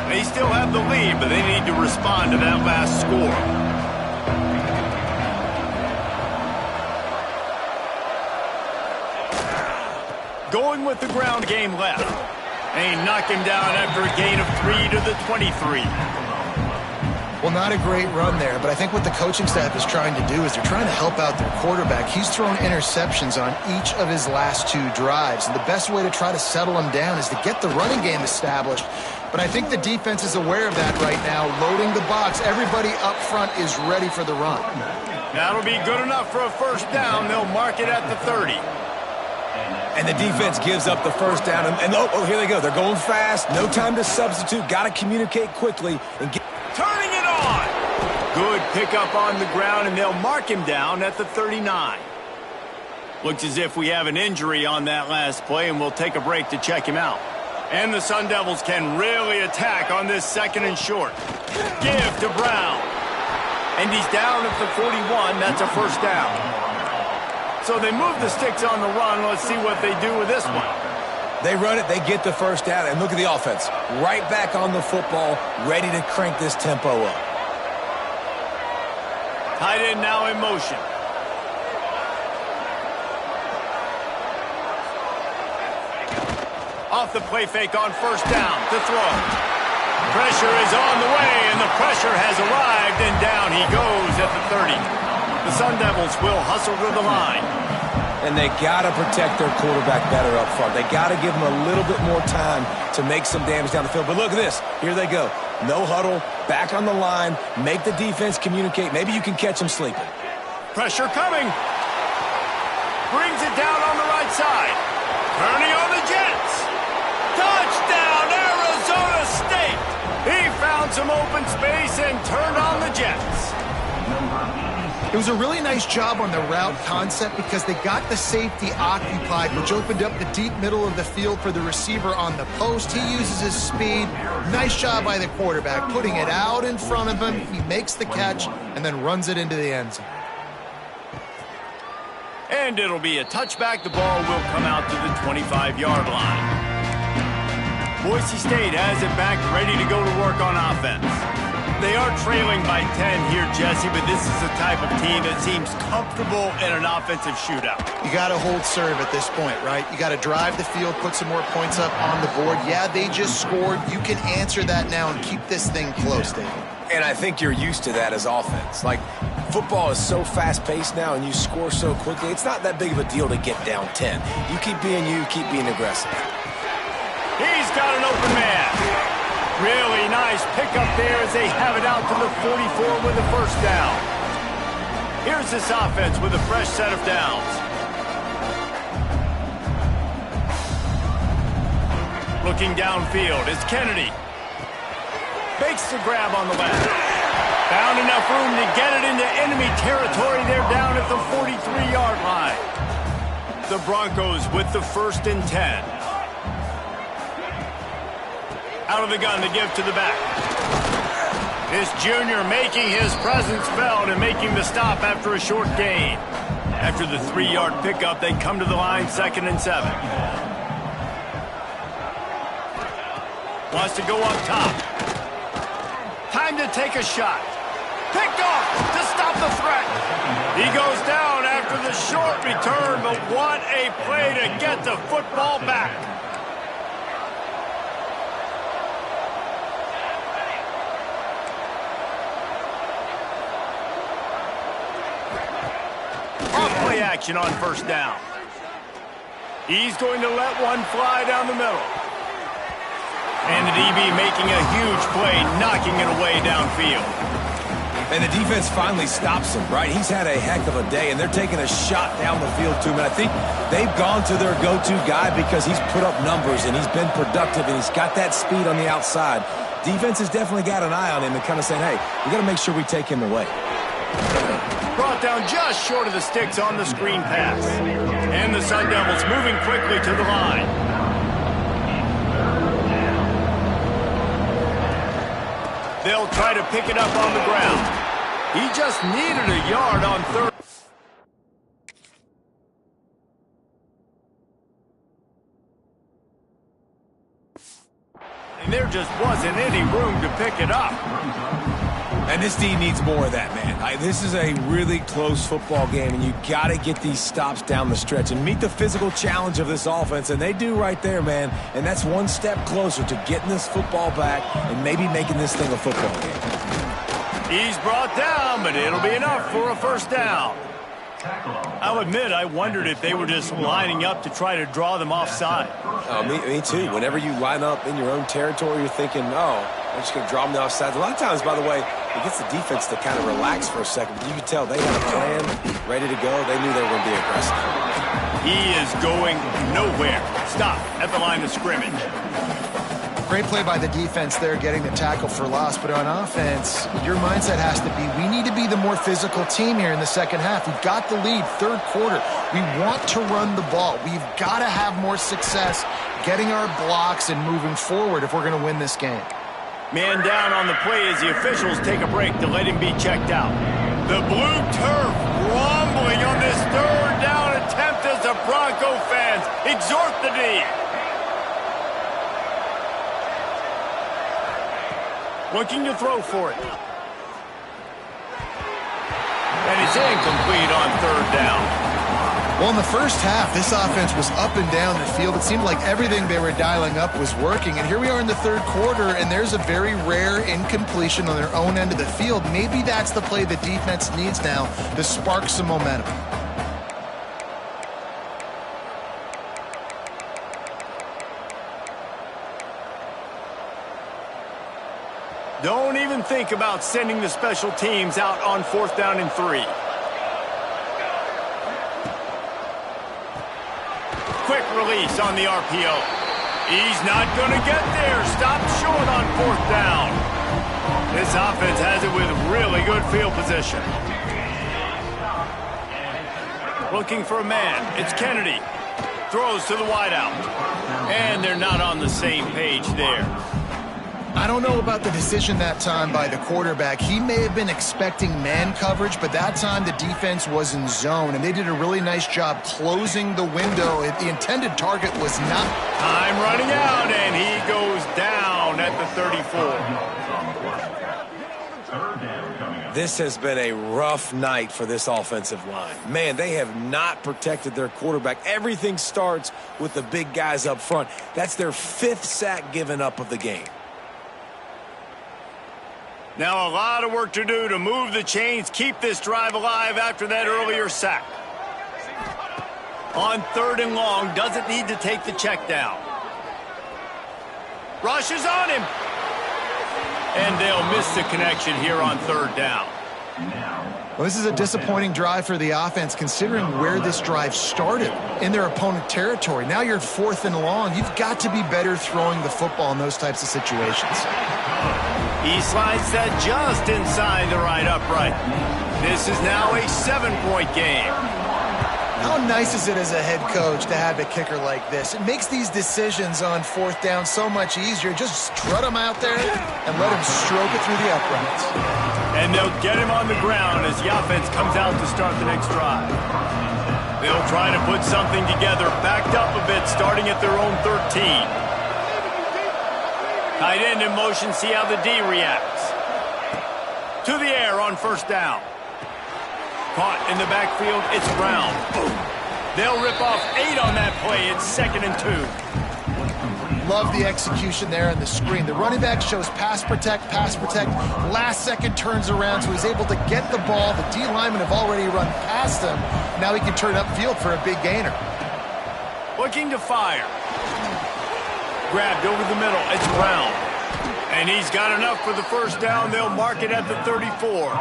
They still have the lead, but they need to respond to that last score. Going with the ground game left. They knock him down after a gain of 3 to the 23. Well, not a great run there, but I think what the coaching staff is trying to do is they're trying to help out their quarterback. He's thrown interceptions on each of his last 2 drives, and the best way to try to settle him down is to get the running game established. But I think the defense is aware of that right now, loading the box. Everybody up front is ready for the run. That'll be good enough for a first down. They'll mark it at the 30. And the defense gives up the first down. And oh, here they go. They're going fast. No time to substitute. Got to communicate quickly. And turning it on. Good pickup on the ground, and they'll mark him down at the 39. Looks as if we have an injury on that last play, and we'll take a break to check him out. And the Sun Devils can really attack on this 2nd and short. Give to Brown. And he's down at the 41. That's a first down. So they move the sticks on the run. Let's see what they do with this one. They run it, they get the first down, and look at the offense. Right back on the football, ready to crank this tempo up. Tight end now in motion. Off the play fake on first down to throw. Pressure is on the way, and the pressure has arrived, and down he goes at the 30. The Sun Devils will hustle to the line. And they got to protect their quarterback better up front. They got to give him a little bit more time to make some damage down the field. But look at this. Here they go. No huddle, back on the line, make the defense communicate. Maybe you can catch them sleeping. Pressure coming. Brings it down on the right side. Turning on the Jets. Touchdown, Arizona State. He found some open space and turned on the Jets. It was a really nice job on the route concept because they got the safety occupied, which opened up the deep middle of the field for the receiver on the post. He uses his speed. Nice job by the quarterback, putting it out in front of him. He makes the catch and then runs it into the end zone. And it'll be a touchback. The ball will come out to the 25-yard line. Boise State has it back, ready to go to work on offense. They are trailing by 10 here, Jesse, but this is the type of team that seems comfortable in an offensive shootout. You got to hold serve at this point, right? You got to drive the field, put some more points up on the board. Yeah, they just scored. You can answer that now and keep this thing close, David. And I think you're used to that as offense. Like, football is so fast-paced now and you score so quickly, it's not that big of a deal to get down 10. You keep being you, keep being aggressive. He's got an open man. Really nice pickup there as they have it out to the 44 with a first down. Here's this offense with a fresh set of downs. Looking downfield, it's Kennedy. Makes the grab on the left. Found enough room to get it into enemy territory. They're down at the 43-yard line. The Broncos with the 1st and 10. Out of the gun to give to the back. This junior making his presence felt and making the stop after a short gain. After the 3-yard pickup, they come to the line 2nd and 7. Wants to go up top. Time to take a shot. Picked off to stop the threat. He goes down after the short return, but what a play to get the football back. Play action on first down. He's going to let one fly down the middle. And the DB making a huge play, knocking it away downfield. And the defense finally stops him, right? He's had a heck of a day, and they're taking a shot down the field to him. And I think they've gone to their go-to guy because he's put up numbers, and he's been productive, and he's got that speed on the outside. Defense has definitely got an eye on him and kind of saying, hey, we got to make sure we take him away. Brought down just short of the sticks on the screen pass. And the Sun Devils moving quickly to the line. They'll try to pick it up on the ground. He just needed a yard on third. And there just wasn't any room to pick it up. And this D needs more of that, man. This is a really close football game, and you got to get these stops down the stretch and meet the physical challenge of this offense, and they do right there, man. And that's one step closer to getting this football back and maybe making this thing a football game. He's brought down, but it'll be enough for a first down. I'll admit, I wondered if they were just lining up to try to draw them offside. Me too. Whenever you line up in your own territory, you're thinking, oh, I'm just going to draw them offside. A lot of times, by the way, it gets the defense to kind of relax for a second. But you can tell they had a plan, ready to go. They knew they were going to be aggressive. He is going nowhere. Stop at the line of scrimmage. Great play by the defense there, getting the tackle for loss. But on offense, your mindset has to be, we need to be the more physical team here in the second half. We've got the lead, third quarter. We want to run the ball. We've got to have more success getting our blocks and moving forward if we're going to win this game. Man down on the play as the officials take a break to let him be checked out. The blue turf rumbling on this third down attempt as the Bronco fans exhort the D. Looking to throw for it. And it's incomplete on third down. Well, in the first half, this offense was up and down the field. It seemed like everything they were dialing up was working. And here we are in the third quarter, and there's a very rare incompletion on their own end of the field. Maybe that's the play the defense needs now to spark some momentum. Don't even think about sending the special teams out on 4th down and 3. Quick release on the RPO. He's not going to get there. Stop short on 4th down. This offense has it with really good field position. Looking for a man. It's Kennedy. Throws to the wideout. And they're not on the same page there. I don't know about the decision that time by the quarterback. He may have been expecting man coverage, but that time the defense was in zone, and they did a really nice job closing the window. The intended target was not. Time running out, and he goes down at the 34. This has been a rough night for this offensive line. Man, they have not protected their quarterback. Everything starts with the big guys up front. That's their 5th sack given up of the game. Now a lot of work to do to move the chains, keep this drive alive after that earlier sack. On 3rd and long, doesn't need to take the check down. Rushes on him. And they'll miss the connection here on 3rd down. Well, this is a disappointing drive for the offense considering where this drive started in their opponent territory. Now you're 4th and long. You've got to be better throwing the football in those types of situations. He slides that just inside the right upright. This is now a 7-point game. How nice is it as a head coach to have a kicker like this? It makes these decisions on 4th down so much easier. Just strut him out there and let him stroke it through the uprights. And they'll get him on the ground as the offense comes out to start the next drive. They'll try to put something together, backed up a bit, starting at their own 13. Tight end in motion, see how the D reacts. To the air on 1st down. Caught in the backfield, it's Brown. Boom. They'll rip off 8 on that play. It's 2nd and 2. Love the execution there on the screen. The running back shows pass protect. Last second turns around, so he's able to get the ball. The D linemen have already run past him. Now he can turn upfield for a big gainer. Looking to fire. Grabbed over the middle. It's Brown. And he's got enough for the 1st down. They'll mark it at the 34.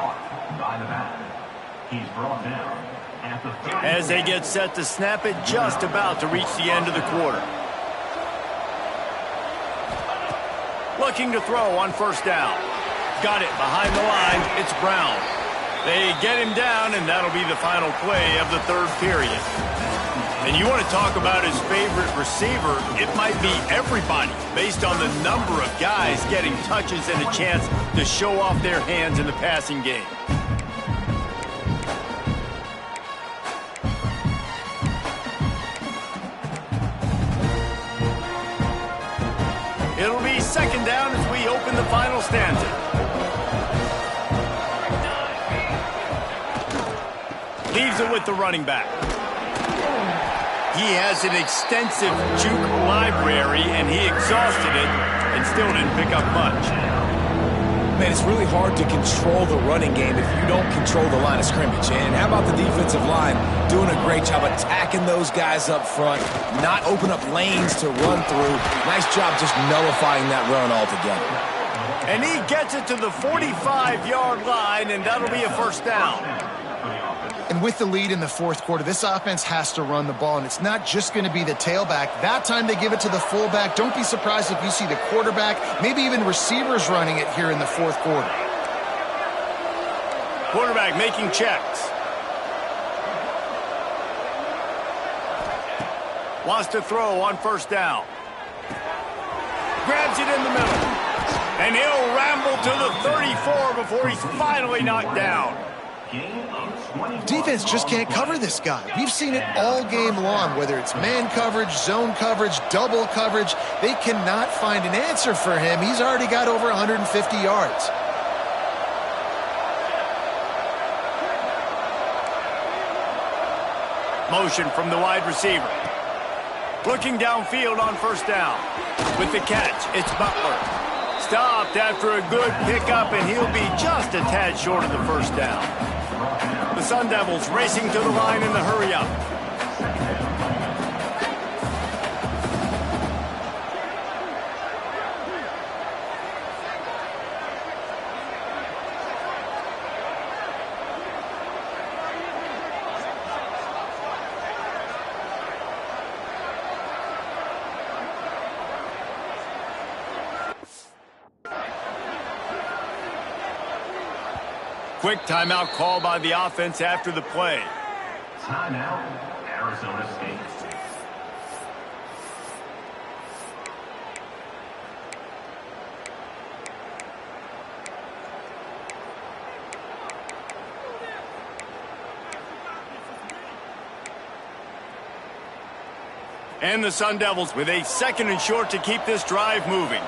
He's brought down at the 30. As they get set to snap it, just about to reach the end of the quarter. Looking to throw on 1st down. Got it behind the line. It's Brown. They get him down, and that'll be the final play of the 3rd period. And you want to talk about his favorite receiver, it might be everybody based on the number of guys getting touches and a chance to show off their hands in the passing game. It'll be 2nd down as we open the final stanza. Leaves it with the running back. He has an extensive juke library, and he exhausted it and still didn't pick up much. Man, it's really hard to control the running game if you don't control the line of scrimmage. And how about the defensive line doing a great job attacking those guys up front, not open up lanes to run through. Nice job just nullifying that run altogether. And he gets it to the 45-yard line, and that'll be a 1st down. And with the lead in the fourth quarter, this offense has to run the ball, and it's not just going to be the tailback. That time they give it to the fullback. Don't be surprised if you see the quarterback, maybe even receivers running it here in the fourth quarter. Quarterback making checks. Wants to throw on first down. Grabs it in the middle. And he'll ramble to the 34 before he's finally knocked down. Defense just can't cover this guy. We've seen it all game long, whether it's man coverage, zone coverage, double coverage. They cannot find an answer for him. He's already got over 150 yards. Motion from the wide receiver. Looking downfield on first down. With the catch, it's Butler. Stopped after a good pickup, and he'll be just a tad short of the first down. The Sun Devils racing to the line in the hurry-up. Quick timeout call by the offense after the play. Timeout, Arizona State. And the Sun Devils with a 2nd and short to keep this drive moving.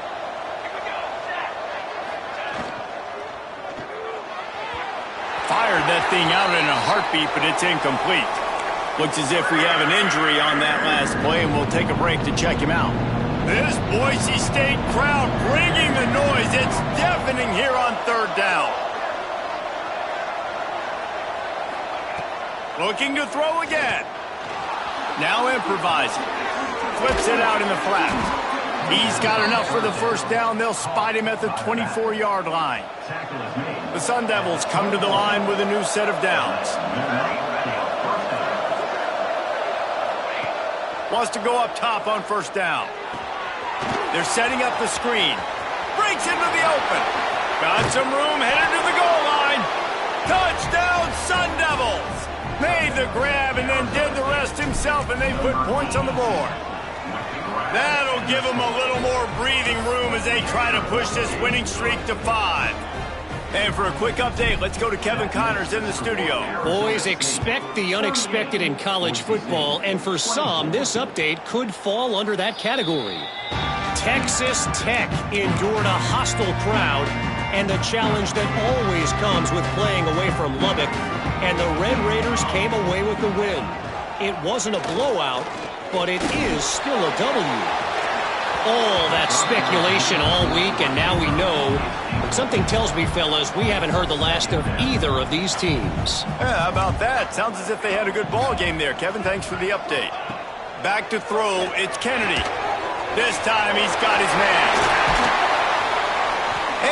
Fired that thing out in a heartbeat, but it's incomplete. Looks as if we have an injury on that last play, and we'll take a break to check him out. This Boise State crowd bringing the noise. It's deafening here on third down. Looking to throw again. Now improvising. Flips it out in the flat. He's got enough for the first down. They'll spot him at the 24-yard line. The Sun Devils come to the line with a new set of downs. Wants to go up top on first down. They're setting up the screen. Breaks into the open. Got some room, headed to the goal line. Touchdown, Sun Devils! Made the grab and then did the rest himself, and they put points on the board. That'll give them a little more breathing room as they try to push this winning streak to 5. And for a quick update, let's go to Kevin Connors in the studio. Boys, expect the unexpected in college football, and for some, this update could fall under that category. Texas Tech endured a hostile crowd and the challenge that always comes with playing away from Lubbock, and the Red Raiders came away with the win. It wasn't a blowout, but it is still a W. All that speculation all week, and now we know. But something tells me, fellas, we haven't heard the last of either of these teams. Yeah, how about that? Sounds as if they had a good ball game there. Kevin, thanks for the update. Back to throw, it's Kennedy. This time he's got his man.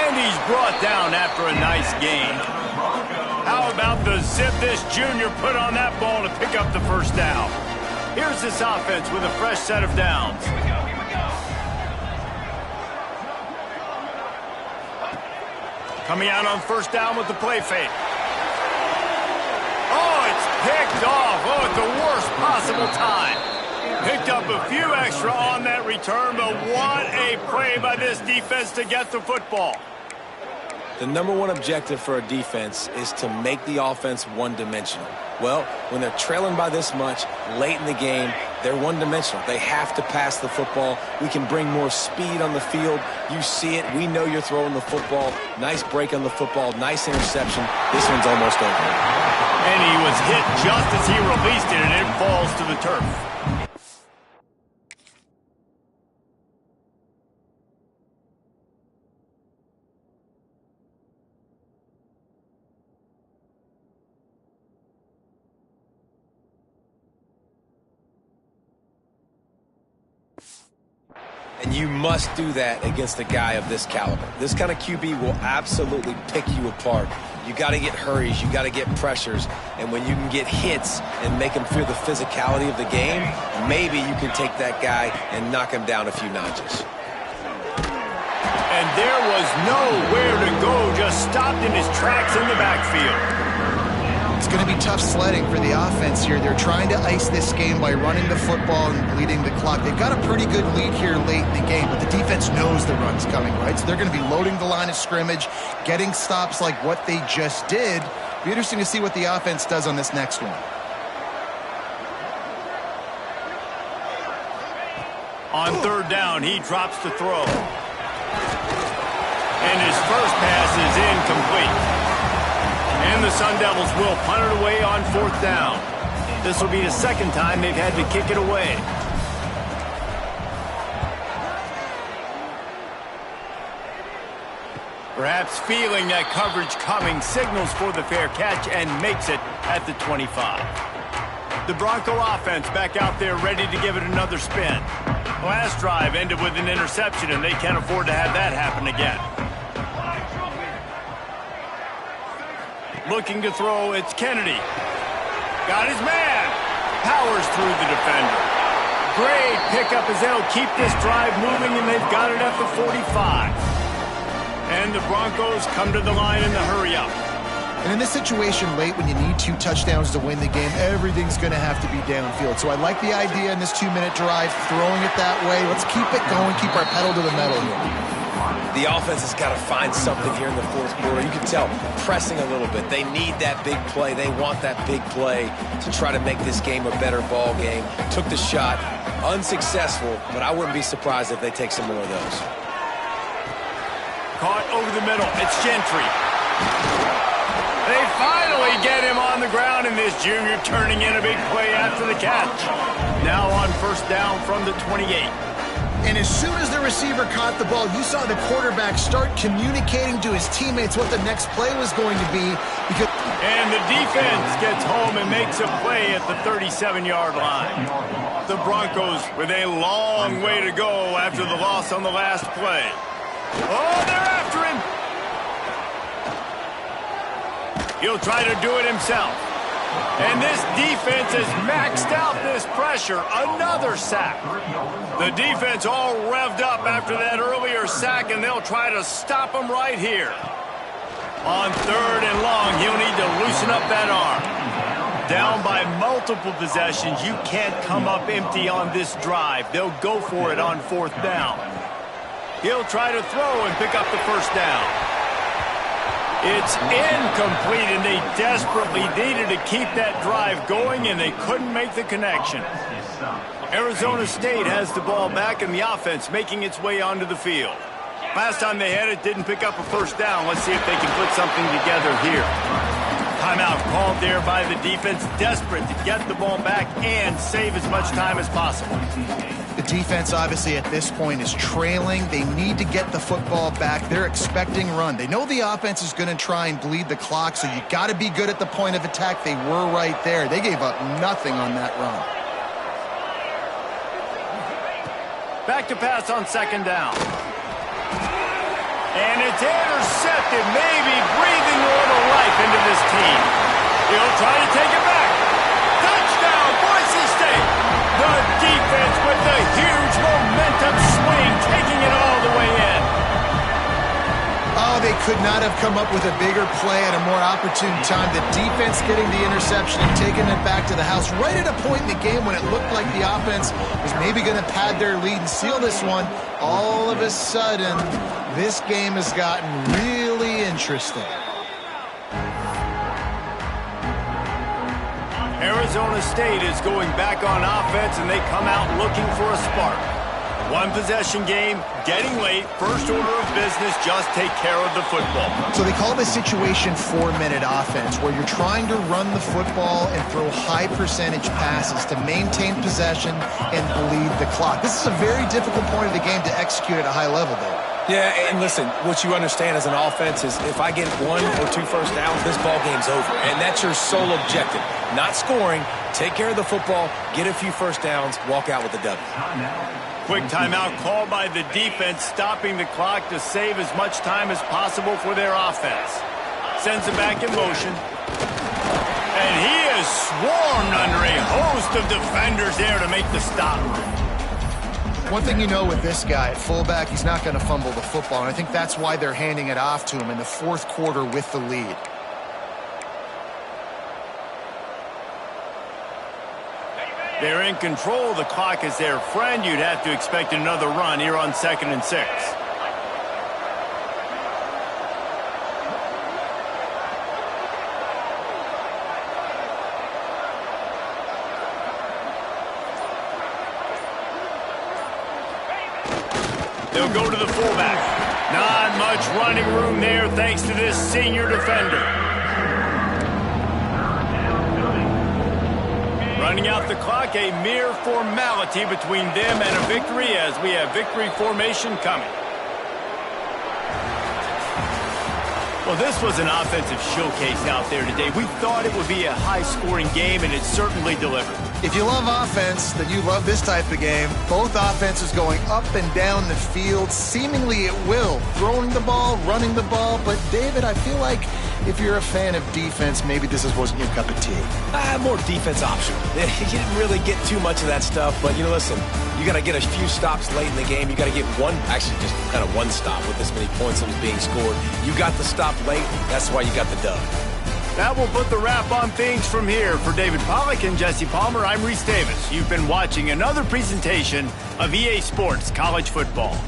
And he's brought down after a nice gain. How about the zip this junior put on that ball to pick up the first down? Here's this offense with a fresh set of downs. Coming out on first down with the play fake. Oh, it's picked off. Oh, at the worst possible time. Picked up a few extra on that return, but what a play by this defense to get the football. The number one objective for a defense is to make the offense one-dimensional. Well, when they're trailing by this much late in the game, they're one-dimensional. They have to pass the football. We can bring more speed on the field. You see it. We know you're throwing the football. Nice break on the football. Nice interception. This one's almost over. And he was hit just as he released it, and it falls to the turf. And you must do that against a guy of this caliber. This kind of QB will absolutely pick you apart. You got to get hurries. You got to get pressures. And when you can get hits and make them feel the physicality of the game, maybe you can take that guy and knock him down a few notches. And there was nowhere to go, just stopped in his tracks in the backfield. It's going to be tough sledding for the offense here. They're trying to ice this game by running the football and bleeding the clock. They've got a pretty good lead here late in the game, but the defense knows the run's coming, right? So they're going to be loading the line of scrimmage, getting stops like what they just did. Be interesting to see what the offense does on this next one. On third down, he drops the throw. And his first pass is incomplete. And the Sun Devils will punt it away on fourth down. This will be the second time they've had to kick it away. Perhaps feeling that coverage coming, signals for the fair catch and makes it at the 25. The Bronco offense back out there ready to give it another spin. Last drive ended with an interception, and they can't afford to have that happen again. Looking to throw, it's Kennedy. Got his man. Powers through the defender. Great pickup as they'll keep this drive moving, and they've got it at the 45. And the Broncos come to the line in the hurry-up. And in this situation late, when you need 2 touchdowns to win the game, everything's going to have to be downfield. So I like the idea in this 2-minute drive, throwing it that way. Let's keep it going, keep our pedal to the metal here. The offense has got to find something here in the fourth quarter. You can tell, pressing a little bit. They need that big play. They want that big play to try to make this game a better ball game. Took the shot, unsuccessful, but I wouldn't be surprised if they take some more of those. Caught over the middle. It's Gentry. They finally get him on the ground, and this junior turning in a big play after the catch. Now on first down from the 28. And as soon as the receiver caught the ball, you saw the quarterback start communicating to his teammates what the next play was going to be. And the defense gets home and makes a play at the 37-yard line. The Broncos with a long way to go after the loss on the last play. Oh, they're after him. He'll try to do it himself. And this defense has maxed out this pressure. Another sack. The defense all revved up after that earlier sack, and they'll try to stop him right here. On third and long, he'll need to loosen up that arm. Down by multiple possessions, you can't come up empty on this drive. They'll go for it on fourth down. He'll try to throw and pick up the first down. It's incomplete, and they desperately needed to keep that drive going, and they couldn't make the connection. Arizona State has the ball back, and the offense making its way onto the field. Last time they had it, didn't pick up a first down. Let's see if they can put something together here. Timeout called there by the defense, desperate to get the ball back and save as much time as possible. The defense, obviously, at this point is trailing. They need to get the football back. They're expecting run. They know the offense is going to try and bleed the clock, so you got to be good at the point of attack. They were right there. They gave up nothing on that run. Back to pass on second down. And it's intercepted, maybe breathing a little life into this team. He'll try to take it back. Touchdown, Boise State. The defense with the huge momentum swing, taking it all the way in. Oh, they could not have come up with a bigger play at a more opportune time. The defense getting the interception and taking it back to the house right at a point in the game when it looked like the offense was maybe going to pad their lead and seal this one. All of a sudden, this game has gotten really interesting. Arizona State is going back on offense, and they come out looking for a spark. One possession game, getting late, first order of business, just take care of the football. So they call this situation 4-minute offense, where you're trying to run the football and throw high percentage passes to maintain possession and bleed the clock. This is a very difficult point of the game to execute at a high level, though. Yeah, and listen, what you understand as an offense is if I get 1 or 2 first downs, this ball game's over. And that's your sole objective. Not scoring, take care of the football, get a few first downs, walk out with the W. Quick timeout called by the defense, stopping the clock to save as much time as possible for their offense. Sends it back in motion. And he is swarmed under a host of defenders there to make the stop. One thing you know with this guy at fullback, he's not going to fumble the football, and I think that's why they're handing it off to him in the fourth quarter with the lead. They're in control. The clock is their friend. You'd have to expect another run here on 2nd and 6. They'll go to the fullback. Not much running room there thanks to this senior defender. Running out the clock, a mere formality between them and a victory as we have victory formation coming. Well, this was an offensive showcase out there today. We thought it would be a high-scoring game, and it certainly delivered. If you love offense, then you love this type of game. Both offenses going up and down the field, seemingly at will. Throwing the ball, running the ball. But, David, I feel like if you're a fan of defense, maybe this wasn't your cup of tea. More defense optional. You didn't really get too much of that stuff. But, listen, you got to get a few stops late in the game. You got to get just kind of one stop with this many points that was being scored. You got the stop late. That's why you got the dub. That will put the wrap on things from here. For David Pollack and Jesse Palmer, I'm Reese Davis. You've been watching another presentation of EA Sports College Football.